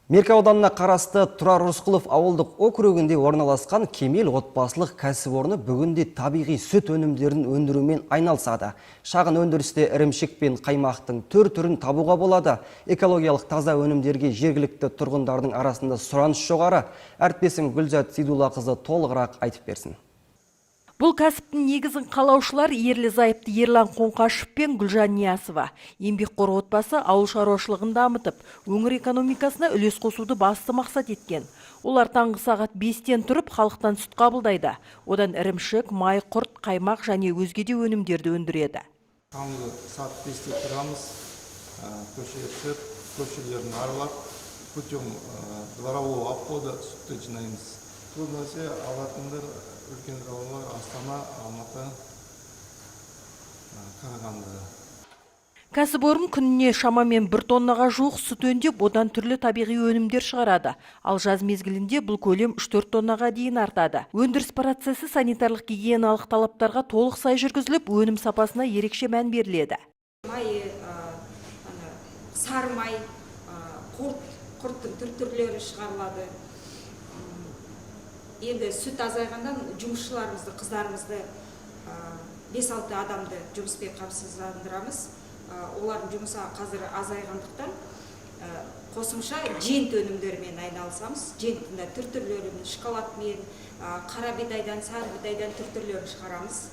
Мерке ауданына қарасты Тұрар Рысқұлов ауылдық округінде орналасқан Кемел отбасылық кәсіпорны бүгінде табиғи сүт өнімдерін өндірумен айналысады. Шағын өндірісте ірімшік пен қаймақтың түрін табуға болады. Экологиялық таза өнімдерге жергілікті тұрғындардың арасында сұраныс жоғары. Әріптесім Гүлзат Сейдуллақызы толығырақ айтып берсін. Бұл кәсіптің негізін қалаушылар ерлі-зайыпты Ерлан Қоңқашев пен Гүлжан Ниязова. Еңбекқор отбасы ауыл шаруашылығын дамытып, өңір экономикасына үлес қосуды басты мақсат еткен. Олар таңғы сағат 5-тен тұрып, халықтан сүт қабылдайды. Одан ірімшік, май, құрт, қаймақ және өзге де өнімдерді өндіреді. Таңғы сағат 5-те тұрамыз, көшелерін аралап, путем дворового обхода сүтті жинаймыз. Көбінесе алатындар үлкен қалалар Астана, Алматы, Қарағанды. Кәсіпорын күніне шамамен 1 тоннаға жуық сүт өңдеп, одан түрлі табиғи өнімдер шығарады. Ал жаз мезгілінде бұл көлем 3-4 тоннаға дейін артады. Өндіріс процесі санитарлық гигиеналық талаптарға толық сай жүргізіліп, өнім сапасына ерекше мән беріледі. Май, сары май, құрттың түрлері шығарылады. Енді сүт азайғандан жұмысшыларымызды, қыздарымызды 5-6 адамды жұмыспен қамсыздандырамыз. Олардың жұмысы қазір азайғандықтан қосымша жент өнімдерімен айналысамыз. Жентінде түрлерін шоколадмен, қара бидайдан, сары бидайдан түрлерін шығарамыз.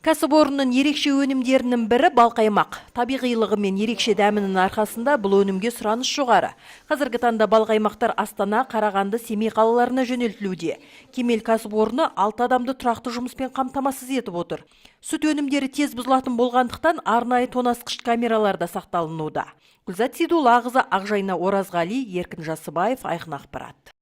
Кәсіпорынның ерекше өнімдерінің бірі балқаймақ. Табиғилығы мен ерекше дәмінің арқасында бұл өнімге сұраныс жоғары. Қазіргі таңда балқаймақтар Астана, Қарағанды, Семей қалаларына жөнелтілуде. Кемел кәсіпорны 6 адамды тұрақты жұмыспен қамтамасыз етіп отыр. Сүт өнімдері тез бұзылатын болғандықтан арнайы тоңазытқыш камераларда сақталынуда. Гүлзат Сейдуллақызы, Ақжайна Оразғали, Еркін Жасыбаев, Айқын ақпарат.